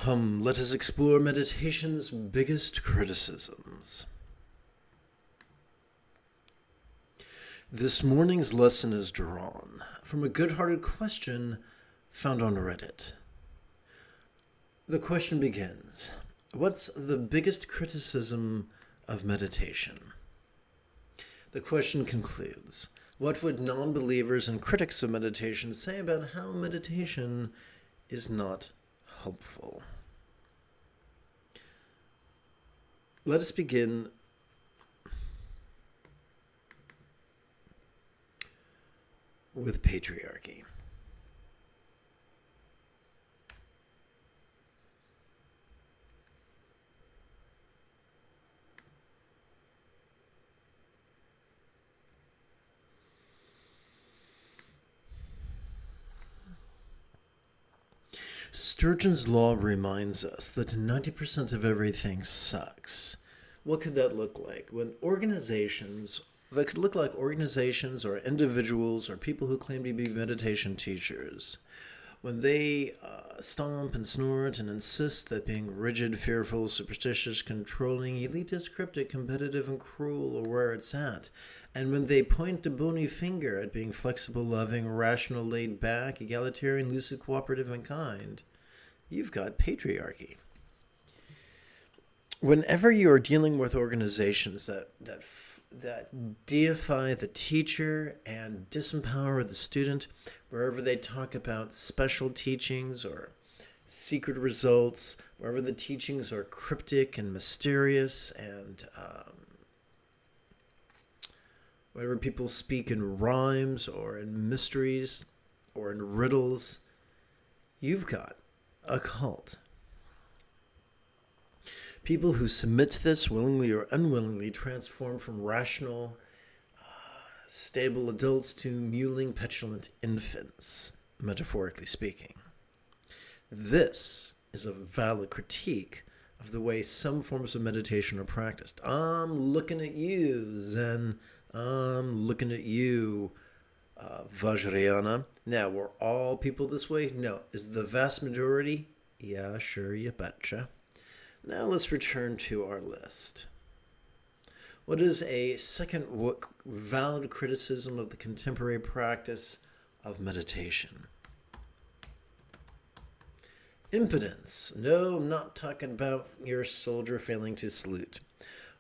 Come, let us explore meditation's biggest criticisms. This morning's lesson is drawn from a good-hearted question found on Reddit. The question begins, what's the biggest criticism of meditation? The question concludes, what would non-believers and critics of meditation say about how meditation is not helpful? Let us begin with patriarchy. Sturgeon's law reminds us that 90% of everything sucks. What could that look like? That could look like organizations or individuals or people who claim to be meditation teachers. When they stomp and snort and insist that being rigid, fearful, superstitious, controlling, elitist, cryptic, competitive, and cruel are where it's at. And when they point a bony finger at being flexible, loving, rational, laid back, egalitarian, lucid, cooperative, and kind, you've got patriarchy. Whenever you are dealing with organizations that deify the teacher and disempower the student, wherever they talk about special teachings or secret results, wherever the teachings are cryptic and mysterious, and whenever people speak in rhymes or in mysteries or in riddles, you've got a cult. People who submit to this willingly or unwillingly transform from rational, stable adults to mewling, petulant infants, metaphorically speaking. This is a valid critique of the way some forms of meditation are practiced. I'm looking at you, Zen. I'm looking at you, Vajrayana. Now, were all people this way? No. Is the vast majority? Yeah, sure, you betcha. Now let's return to our list. What is a second valid criticism of the contemporary practice of meditation? Impotence. No, I'm not talking about your soldier failing to salute.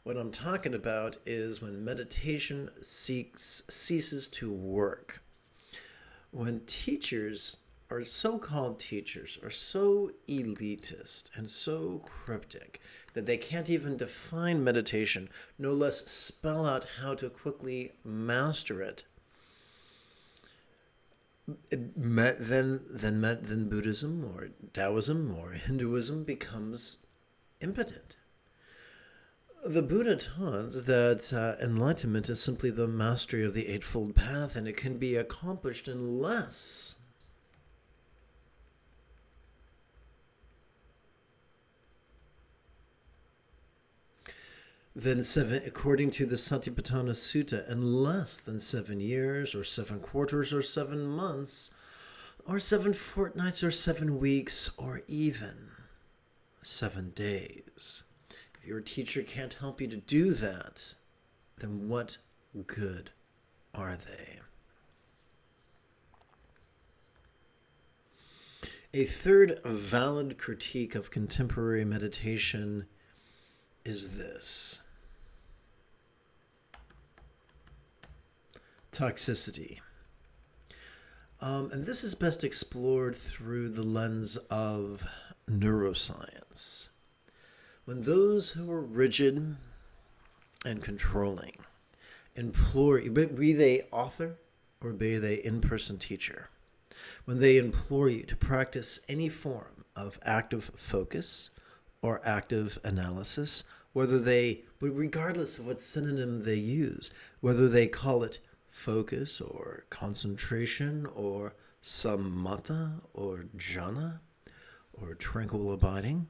What I'm talking about is when meditation ceases to work. When teachers or so-called teachers are so elitist and so cryptic that they can't even define meditation, no less spell out how to quickly master it, then Buddhism or Taoism or Hinduism becomes impotent. The Buddha taught that enlightenment is simply the mastery of the Eightfold Path, and it can be accomplished in less than according to the Satipatthana Sutta, in less than 7 years, or 7 quarters, or 7 months, or 7 fortnights, or 7 weeks, or even 7 days. If your teacher can't help you to do that, then what good are they? A third valid critique of contemporary meditation is this: toxicity. And this is best explored through the lens of neuroscience. When those who are rigid and controlling implore you, be they author or be they in-person teacher, when they implore you to practice any form of active focus or active analysis, regardless of what synonym they use, whether they call it focus or concentration or samatha or jhana or tranquil abiding,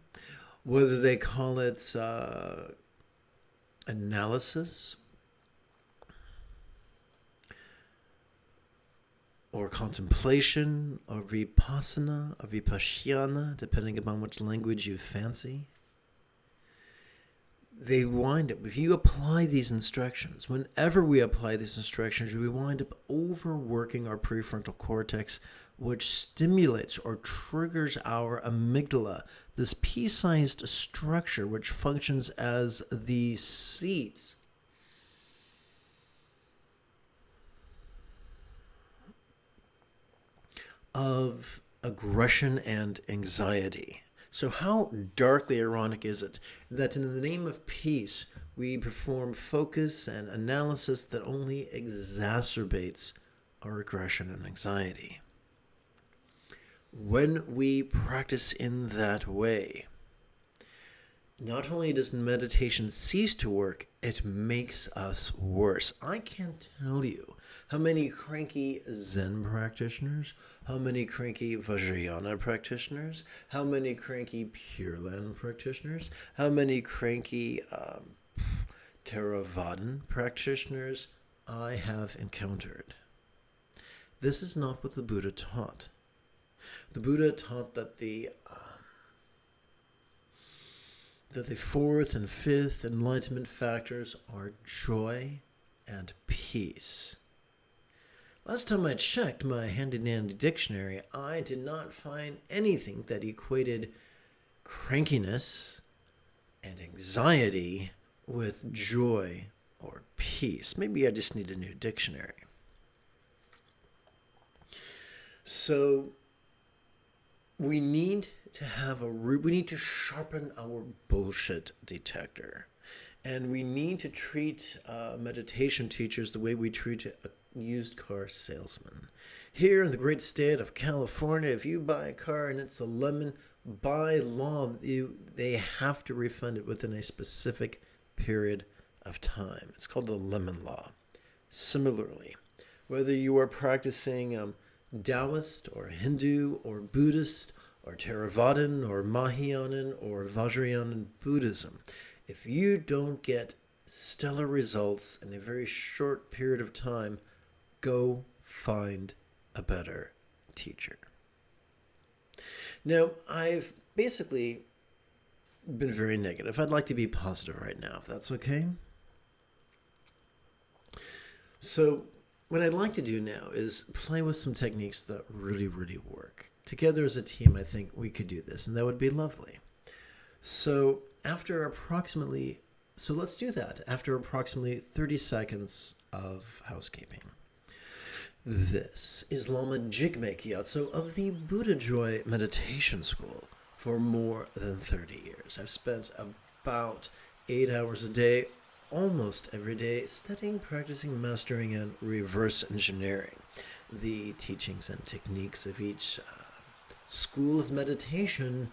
whether they call it analysis or contemplation, or vipassana, or vipassana, depending upon which language you fancy. They wind up, if you apply these instructions, whenever we apply these instructions, we wind up overworking our prefrontal cortex, which stimulates or triggers our amygdala, this pea-sized structure which functions as the seat of aggression and anxiety. So how darkly ironic is it that in the name of peace, we perform focus and analysis that only exacerbates our aggression and anxiety? When we practice in that way, not only does meditation cease to work, it makes us worse. I can't tell you how many cranky Zen practitioners, how many cranky Vajrayana practitioners, how many cranky Pure Land practitioners, how many cranky Theravadan practitioners I have encountered. This is not what the Buddha taught. The Buddha taught that the fourth and fifth enlightenment factors are joy and peace. Last time I checked my handy-dandy dictionary, I did not find anything that equated crankiness and anxiety with joy or peace. Maybe I just need a new dictionary. So we need to sharpen our bullshit detector. And we need to treat meditation teachers the way we treat a used car salesman. Here in the great state of California, if you buy a car and it's a lemon, by law, they have to refund it within a specific period of time. It's called the lemon law. Similarly, whether you are practicing Taoist or Hindu or Buddhist or Theravadan or Mahayana or Vajrayana Buddhism, if you don't get stellar results in a very short period of time, go find a better teacher. Now, I've basically been very negative. I'd like to be positive right now, if that's okay. So what I'd like to do now is play with some techniques that really, really work. Together as a team, I think we could do this, and that would be lovely. So let's do that after approximately 30 seconds of housekeeping. This is Lama Jigme Gyatso of the Buddha Joy Meditation School for more than 30 years. I've spent about 8 hours a day, almost every day, studying, practicing, mastering, and reverse engineering the teachings and techniques of each school of meditation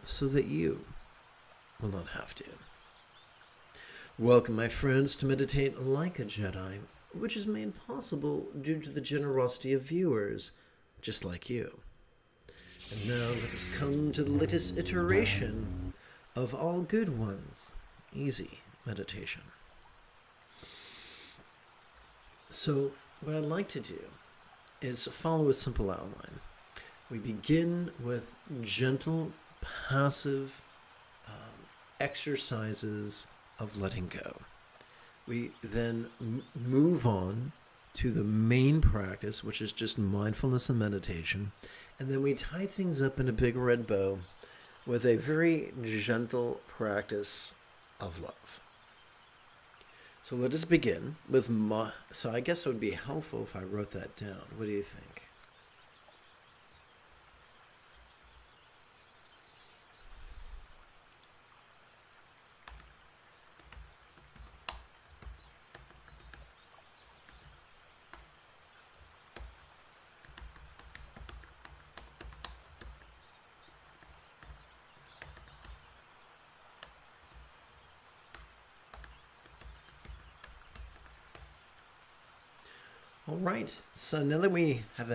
so that you will not have to. Welcome, my friends, to Meditate Like a Jedi, which is made possible due to the generosity of viewers just like you. And now let us come to the latest iteration of all good ones, easy meditation. So what I'd like to do is follow a simple outline. We begin with gentle, passive exercises of letting go. We then move on to the main practice, which is just mindfulness and meditation. And then we tie things up in a big red bow with a very gentle practice of love. So let us begin with so I guess it would be helpful if I wrote that down. What do you think? All right, so now that we have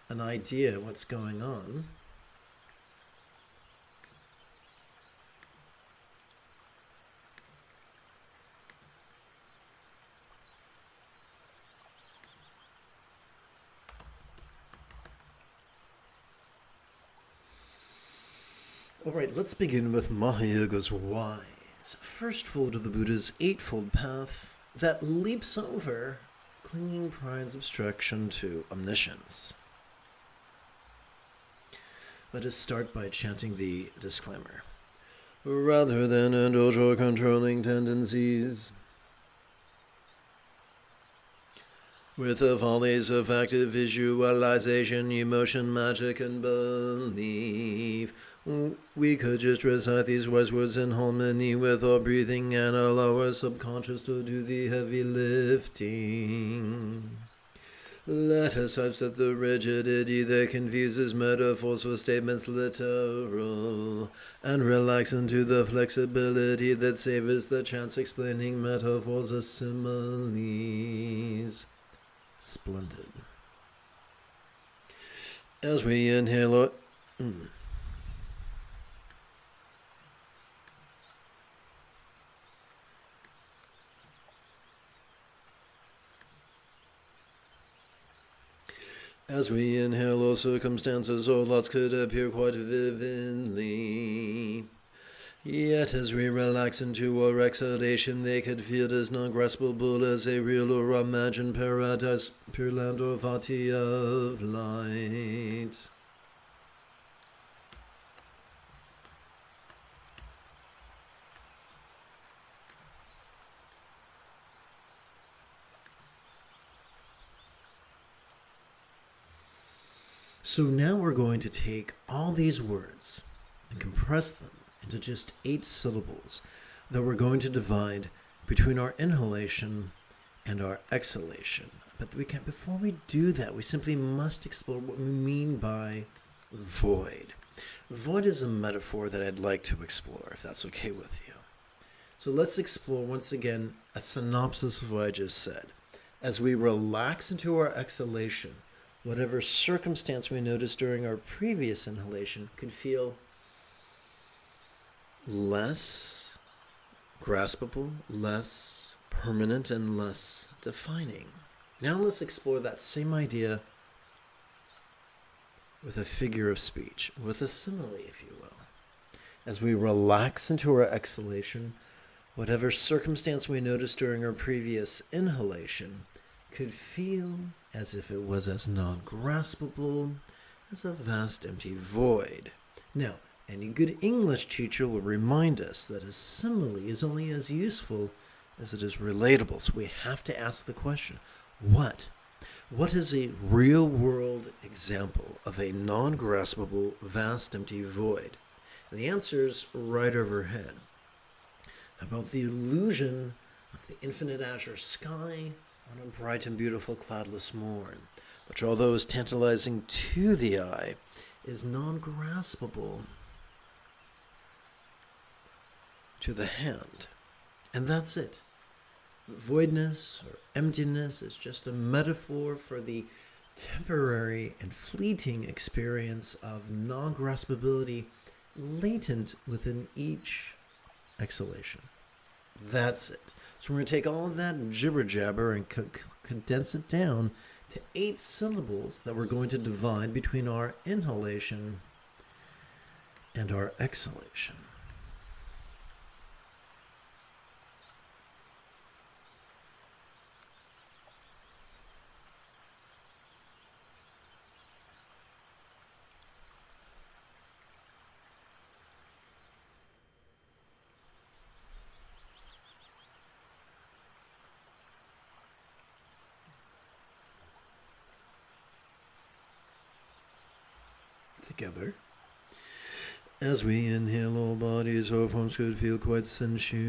an idea of what's going on, Alright, let's begin with Mahayoga's whys. First fold of the Buddha's Eightfold Path that leaps over clinging pride's obstruction to omniscience. Let us start by chanting the disclaimer. Rather than indulge our controlling tendencies with the follies of active visualization, emotion, magic, and belief, we could just recite these wise words in harmony with our breathing and allow our subconscious to do the heavy lifting. Let us upset the rigidity that confuses metaphors for statements literal, and relax into the flexibility that savors the chance explaining metaphors as similes. Splendid. As we inhale, As we inhale, all circumstances or thoughts could appear quite vividly. Yet as we relax into our exhalation, they could feel as non-graspable as a real or imagined paradise, pure land or vati of light. So now we're going to take all these words and compress them into just 8 syllables that we're going to divide between our inhalation and our exhalation. But before we do that, we simply must explore what we mean by void. Void is a metaphor that I'd like to explore, if that's okay with you. So let's explore once again a synopsis of what I just said. As we relax into our exhalation, whatever circumstance we noticed during our previous inhalation could feel less graspable, less permanent, and less defining. Now let's explore that same idea with a figure of speech, with a simile, if you will. As we relax into our exhalation, whatever circumstance we noticed during our previous inhalation could feel as if it was as non-graspable as a vast empty void. Now, any good English teacher will remind us that a simile is only as useful as it is relatable. So we have to ask the question, what is a real-world example of a non-graspable, vast empty void? And the answer's right overhead. How about the illusion of the infinite azure sky on a bright and beautiful cloudless morn, which, although is tantalizing to the eye, is non-graspable to the hand. And that's it. Voidness or emptiness is just a metaphor for the temporary and fleeting experience of non-graspability latent within each exhalation. That's it. So we're going to take all of that jibber-jabber and condense it down to 8 syllables that we're going to divide between our inhalation and our exhalation. Together. As we inhale, all bodies or forms could feel quite sensual.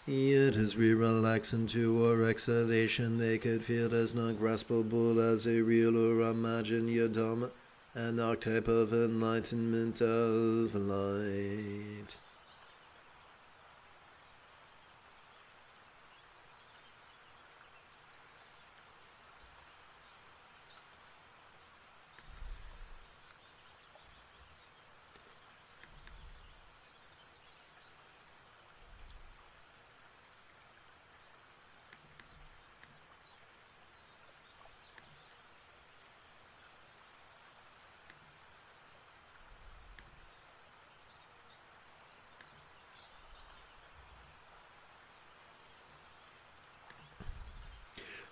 Yet as we relax into our exhalation, they could feel as non-graspable as a real or imagined yadama, an archetype of enlightenment of light.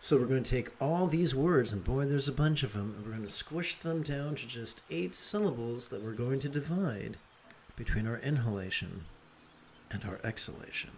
So we're going to take all these words, and boy, there's a bunch of them, and we're going to squish them down to just 8 syllables that we're going to divide between our inhalation and our exhalation.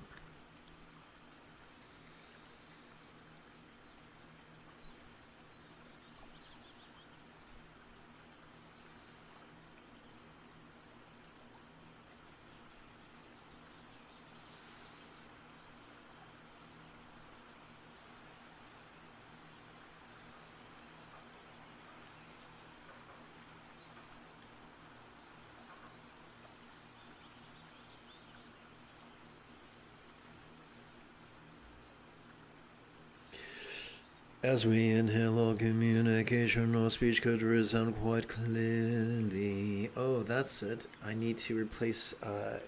As we inhale, all communication or speech could resound quite clearly. Oh, that's it. I need to replace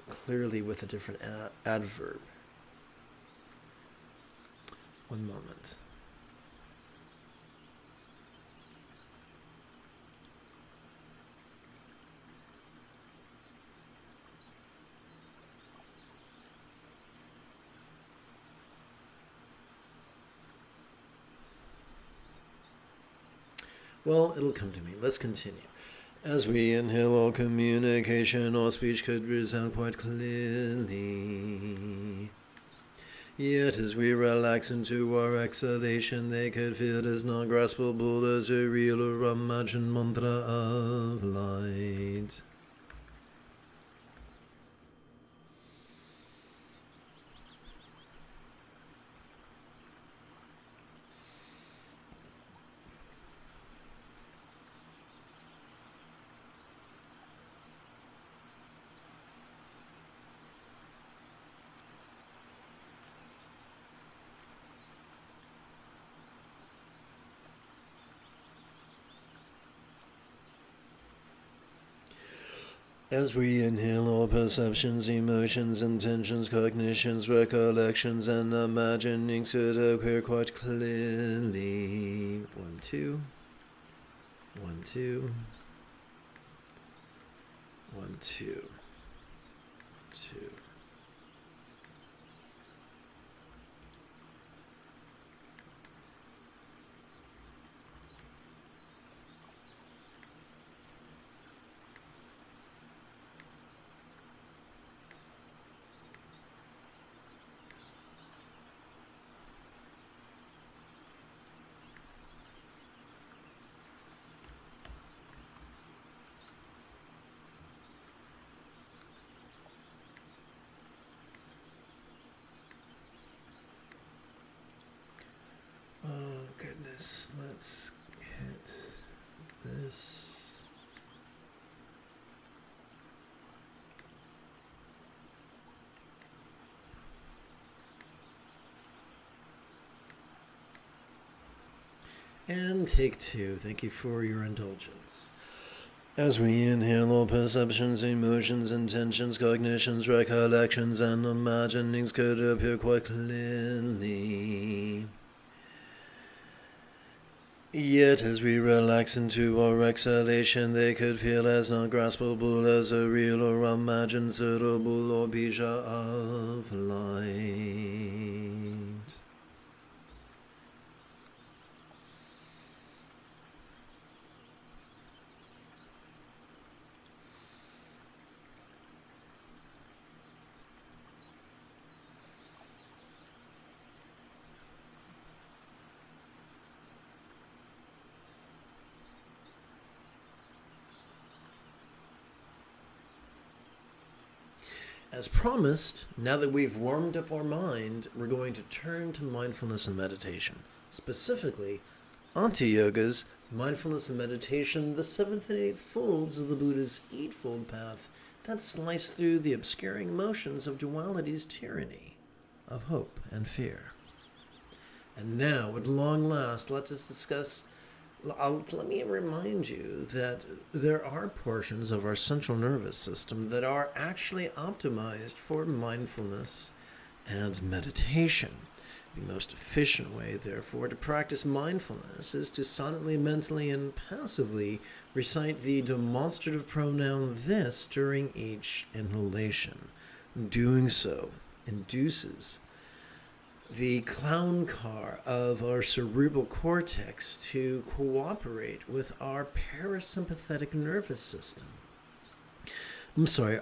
clearly with a different adverb. One moment. Well, it'll come to me. Let's continue. As we inhale, all communication or speech could resound quite clearly. Yet as we relax into our exhalation, they could feel as non-graspable as a real or imagined mantra of light. As we inhale, all perceptions, emotions, intentions, cognitions, recollections, and imaginings could appear quite clearly. 1, 2. 1, 2. 1, 2. 1, 2. Oh, goodness. Let's hit this. And take 2. Thank you for your indulgence. As we inhale, all perceptions, emotions, intentions, cognitions, recollections, and imaginings could appear quite clearly. Yet as we relax into our exhalation, they could feel as non-graspable as a real or imagined syllable or bija of light. As promised, now that we've warmed up our mind, we're going to turn to mindfulness and meditation. Specifically, onto yoga's mindfulness and meditation, the 7th and 8th folds of the Buddha's Eightfold Path that slice through the obscuring motions of duality's tyranny of hope and fear. And now, at long last, let us discuss. Let me remind you that there are portions of our central nervous system that are actually optimized for mindfulness and meditation. The most efficient way, therefore, to practice mindfulness is to silently, mentally, and passively recite the demonstrative pronoun this during each inhalation. Doing so induces the clown car of our cerebral cortex to cooperate with our parasympathetic nervous system.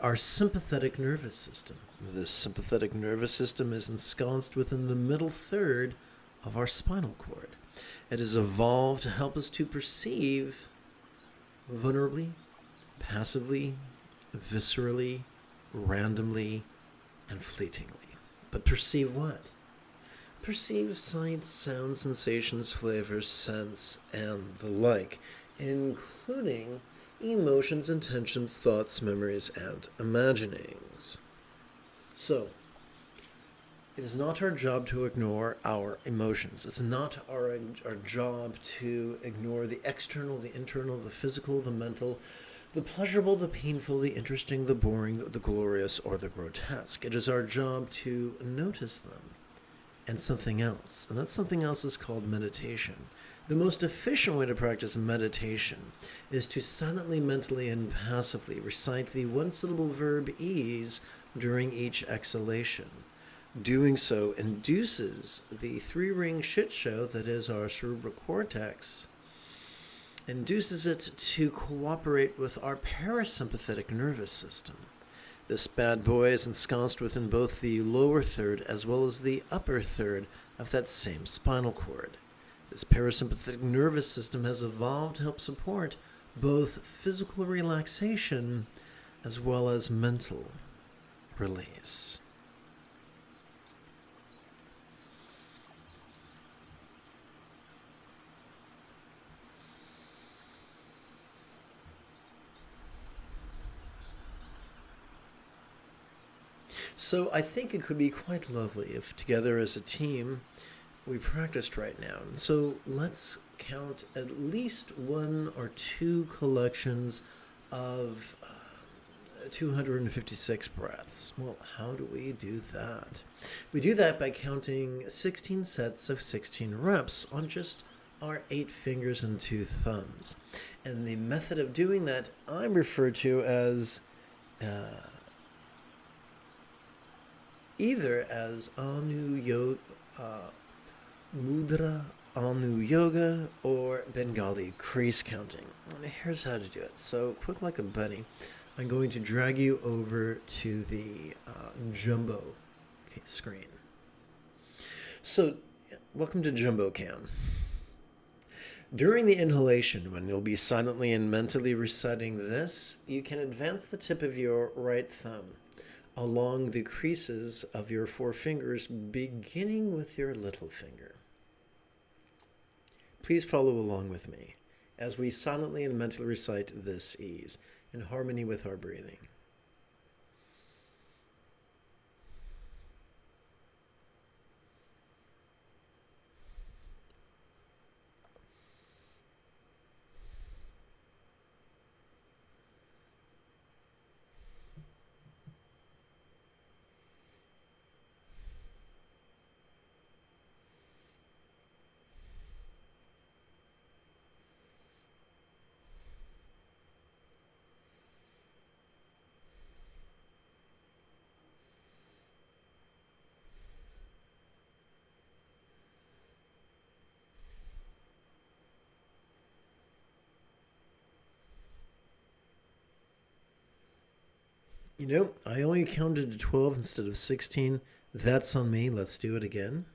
Our sympathetic nervous system. This sympathetic nervous system is ensconced within the middle third of our spinal cord. It has evolved to help us to perceive vulnerably, passively, viscerally, randomly, and fleetingly. But perceive what? Perceive sights, sounds, sensations, flavors, scents, and the like, including emotions, intentions, thoughts, memories, and imaginings. So, it is not our job to ignore our emotions. It's not our job to ignore the external, the internal, the physical, the mental, the pleasurable, the painful, the interesting, the boring, the glorious, or the grotesque. It is our job to notice them and something else. And that something else is called meditation. The most efficient way to practice meditation is to silently, mentally, and passively recite the one-syllable verb ease during each exhalation. Doing so induces the three-ring shit show that is our cerebral cortex, induces it to cooperate with our parasympathetic nervous system. This bad boy is ensconced within both the lower third as well as the upper third of that same spinal cord. This parasympathetic nervous system has evolved to help support both physical relaxation as well as mental release. So I think it could be quite lovely if together as a team we practiced right now. So let's count at least one or two collections of 256 breaths. Well, how do we do that? We do that by counting 16 sets of 16 reps on just our 8 fingers and 2 thumbs. And the method of doing that I refer to as either as Mudra Anu Yoga or Bengali crease counting. And here's how to do it. So, quick like a bunny, I'm going to drag you over to the Jumbo screen. So, welcome to Jumbo Cam. During the inhalation, when you'll be silently and mentally reciting this, you can advance the tip of your right thumb along the creases of your 4 fingers, beginning with your little finger. Please follow along with me as we silently and mentally recite this ease in harmony with our breathing. You know, I only counted to 12 instead of 16. That's on me. Let's do it again.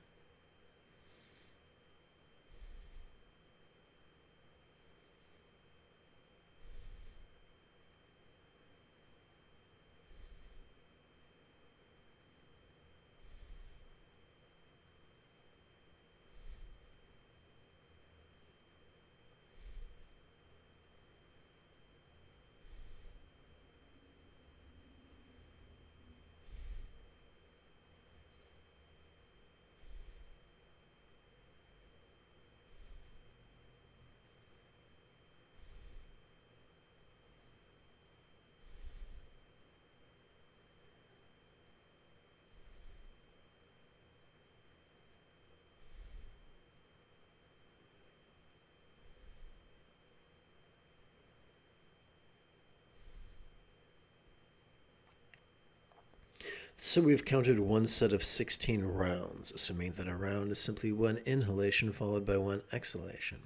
So we've counted one set of 16 rounds, assuming that a round is simply one inhalation followed by one exhalation.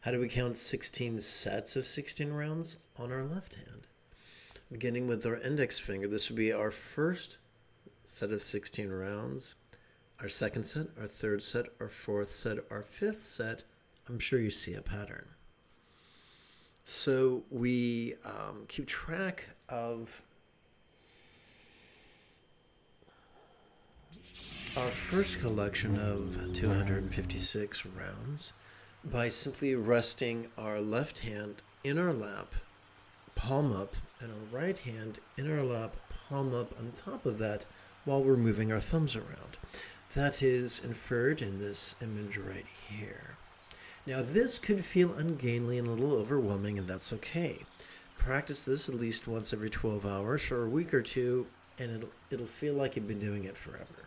How do we count 16 sets of 16 rounds? On our left hand. Beginning with our index finger, this would be our first set of 16 rounds, our second set, our third set, our fourth set, our fifth set. I'm sure you see a pattern. So we keep track of our first collection of 256 rounds by simply resting our left hand in our lap, palm up, and our right hand in our lap, palm up on top of that while we're moving our thumbs around. That is inferred in this image right here. Now this could feel ungainly and a little overwhelming, and that's okay. Practice this at least once every 12 hours for a week or two, and it'll feel like you've been doing it forever.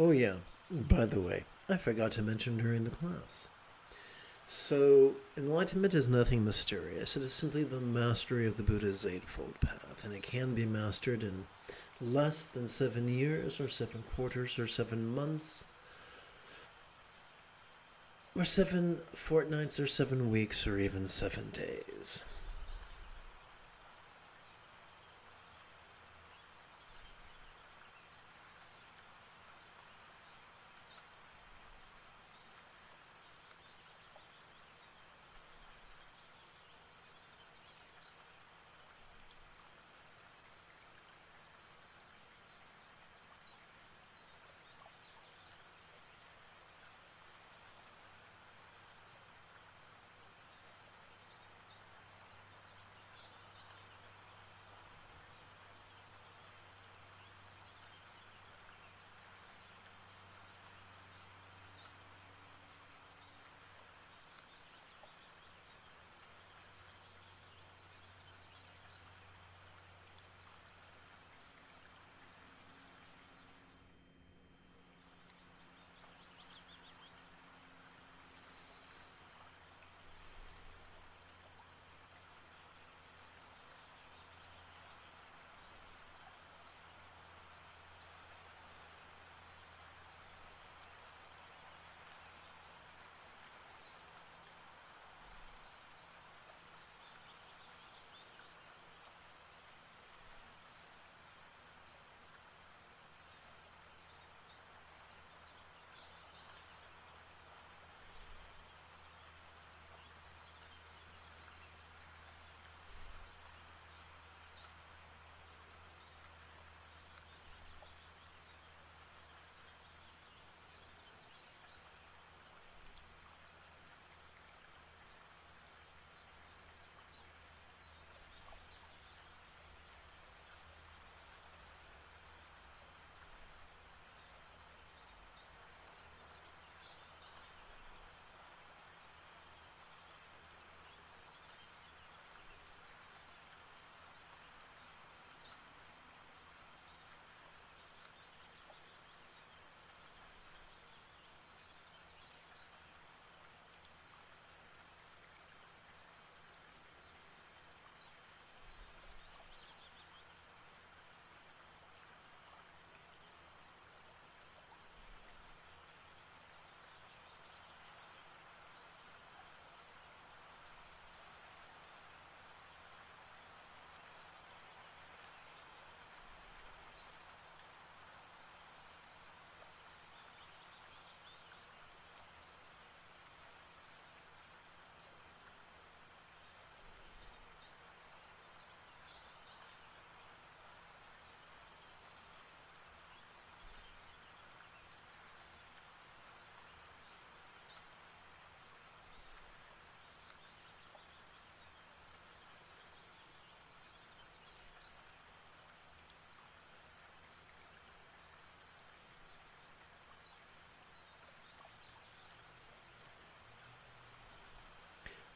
Oh yeah, by the way, I forgot to mention during the class. So, enlightenment is nothing mysterious. It is simply the mastery of the Buddha's Eightfold Path, and it can be mastered in less than 7 years, or 7 quarters, or 7 months, or 7 fortnights, or 7 weeks, or even 7 days.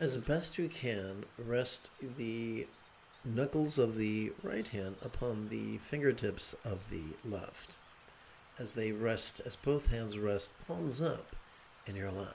As best you can, rest the knuckles of the right hand upon the fingertips of the left, as both hands rest palms up in your lap.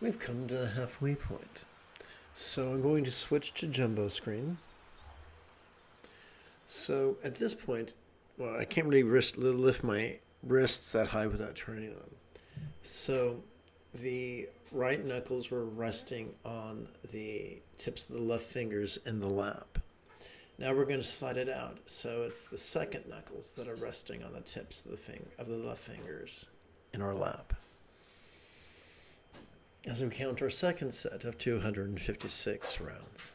We've come to the halfway point. So I'm going to switch to jumbo screen. So at this point, well, I can't really lift my wrists that high without turning them. So the right knuckles were resting on the tips of the left fingers in the lap. Now we're going to slide it out. So it's the second knuckles that are resting on the tips of the left fingers in our lap. As we count our second set of 256 rounds.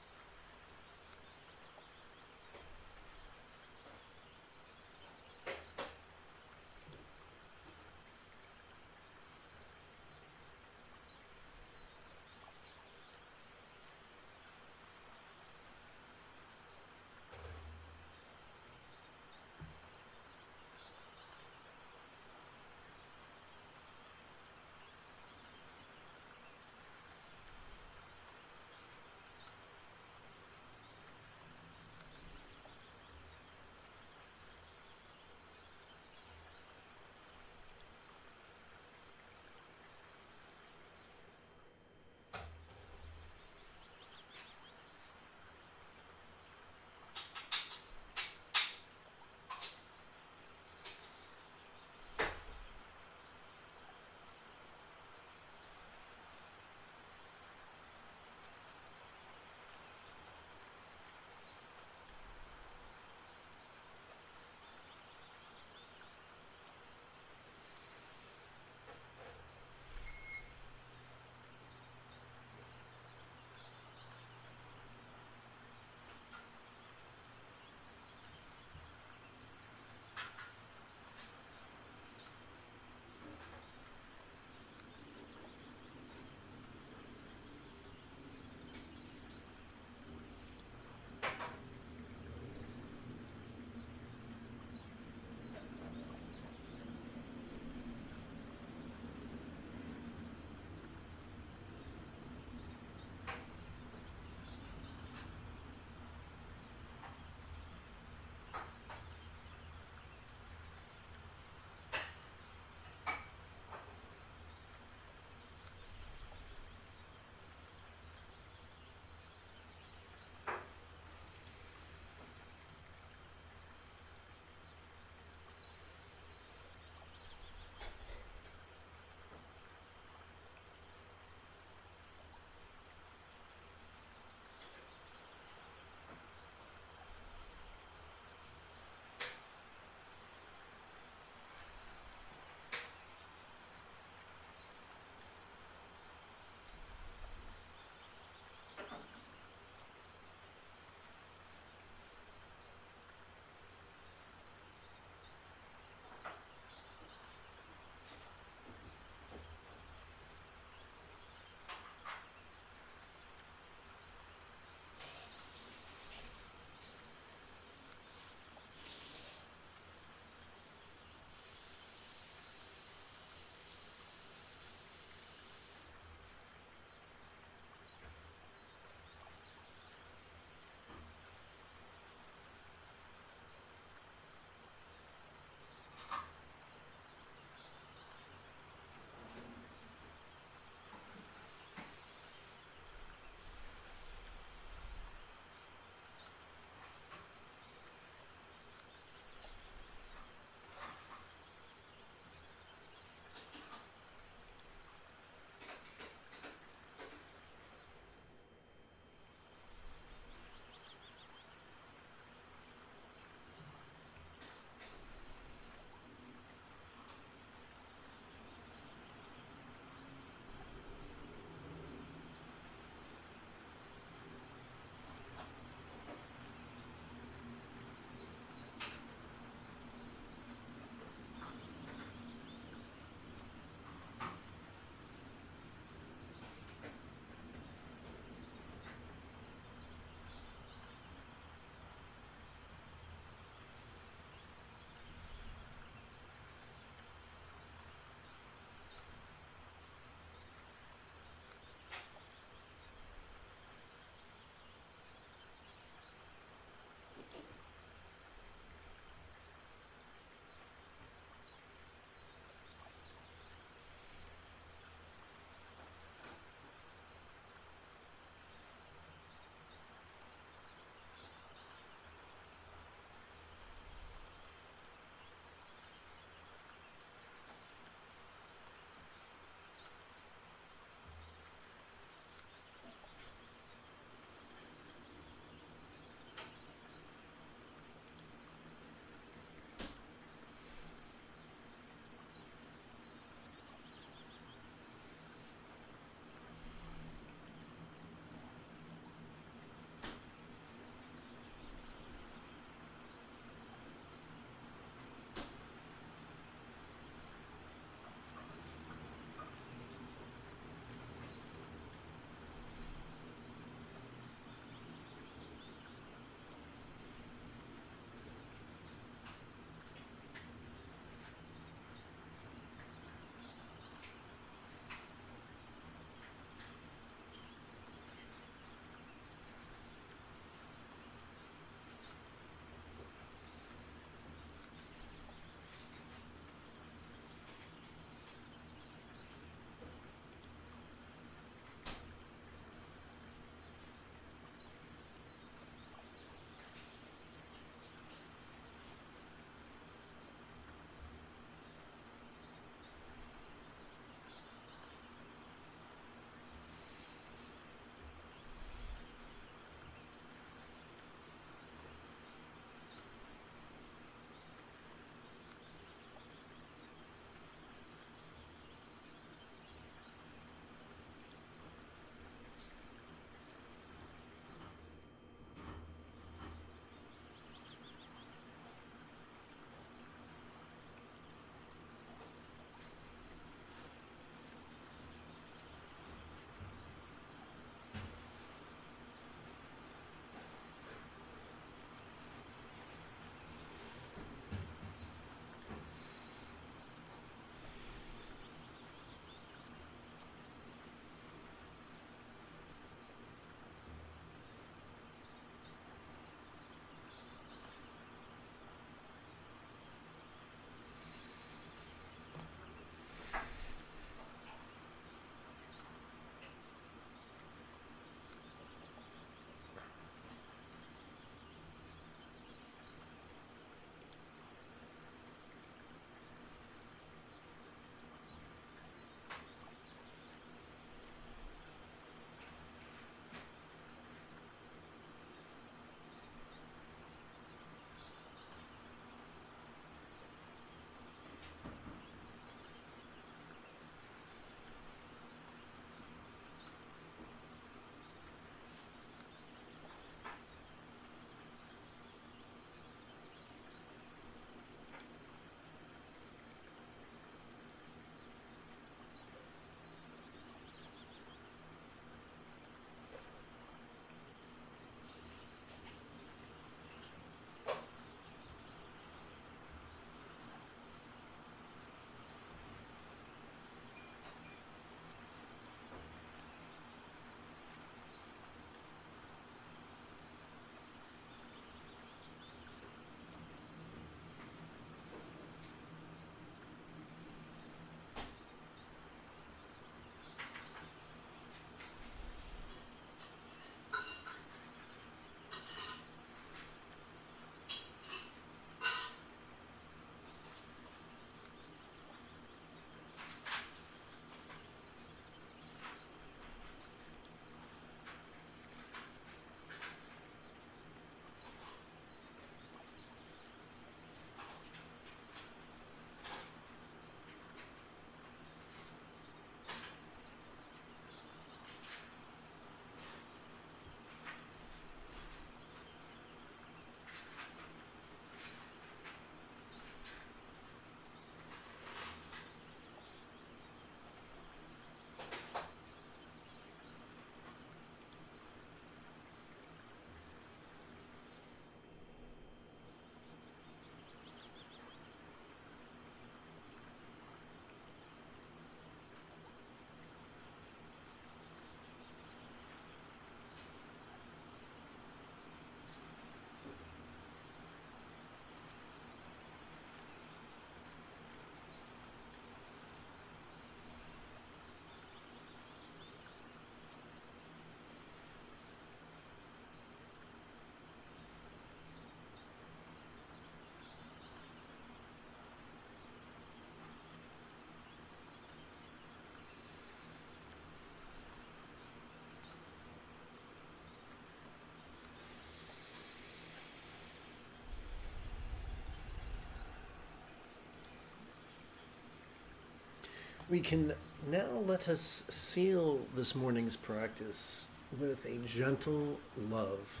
We can now let us seal this morning's practice with a gentle love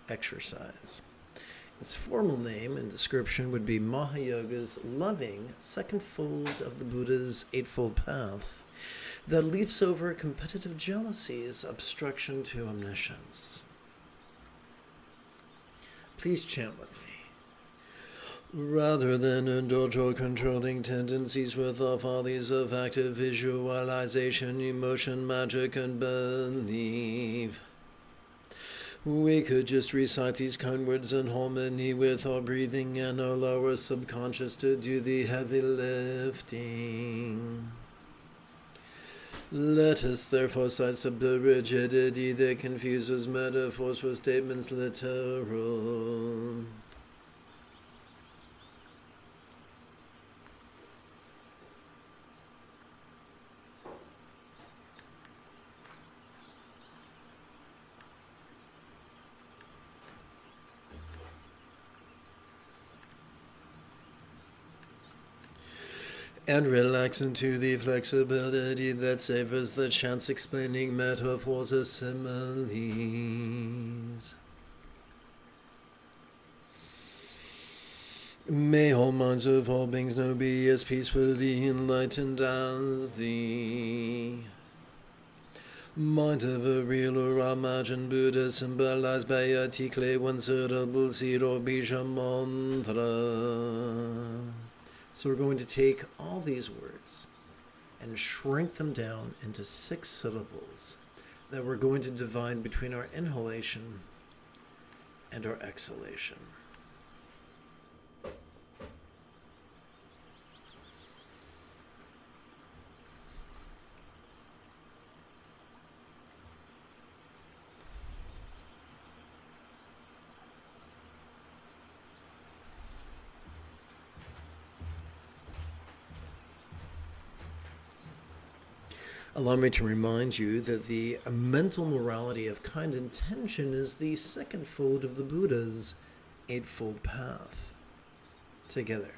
exercise. Its formal name and description would be Mahayoga's loving second fold of the Buddha's Eightfold Path that leaps over competitive jealousy's obstruction to omniscience. Please chant with me. Rather than indulge or controlling tendencies with the follies of active visualization, emotion, magic, and belief, we could just recite these kind words in harmony with our breathing and allow our subconscious to do the heavy lifting. Let us therefore sidestep the rigidity that confuses metaphors for statements literal. And relax into the flexibility that savors the chance explaining metaphors as similes. May all minds of all beings now be as peacefully enlightened as the mind of a real or imagined Buddha symbolized by a tikle one syllable seed or bija mantra. So we're going to take all these words and shrink them down into 6 syllables that we're going to divide between our inhalation and our exhalation. Allow me to remind you that the mental morality of kind intention is the second fold of the Buddha's Eightfold Path. Together.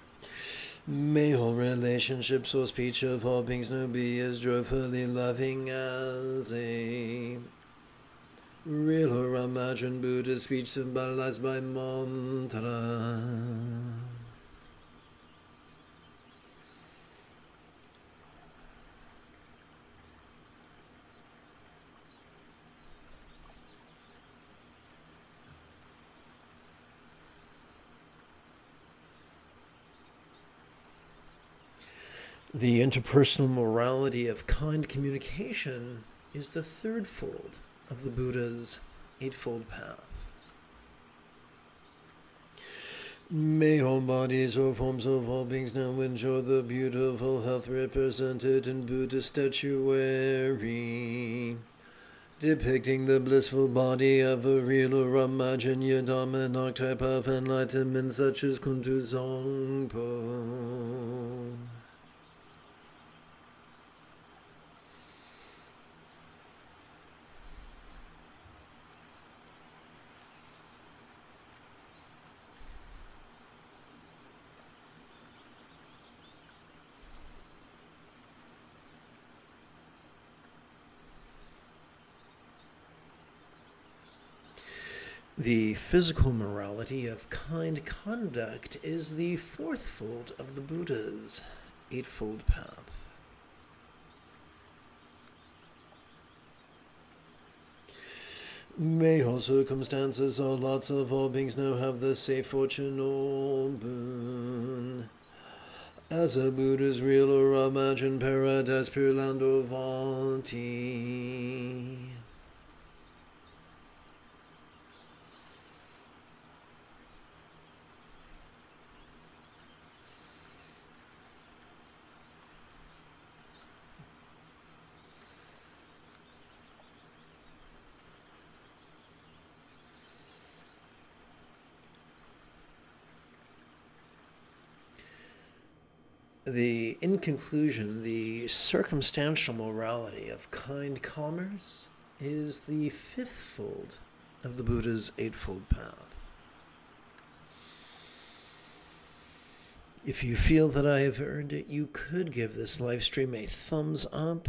May all relationships or speech of all beings now be as joyfully loving as a real or imagined Buddha speech symbolized by mantra. The interpersonal morality of kind communication is the third fold of the Buddha's Eightfold Path. May all bodies or forms of all beings now enjoy the beautiful health represented in Buddha statuary, depicting the blissful body of a real or imagined Yidam archetype of enlightenment such as Kuntu Zangpo. The physical morality of kind conduct is the fourth fold of the Buddha's Eightfold Path. May all circumstances or lots of all beings now have the safe fortune or boon. As a Buddha's real or imagined paradise, pure land or Vanti. In conclusion, the circumstantial morality of kind commerce is the fifth fold of the Buddha's Eightfold Path. If you feel that I have earned it, you could give this live stream a thumbs up.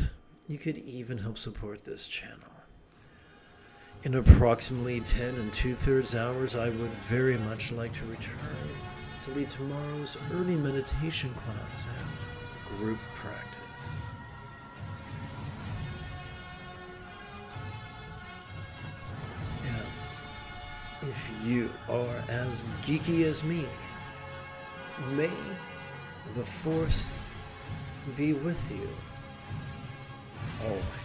You could even help support this channel. In approximately 10 2/3 hours, I would very much like to return to lead tomorrow's early meditation class and group practice. And if you are as geeky as me, may the Force be with you always.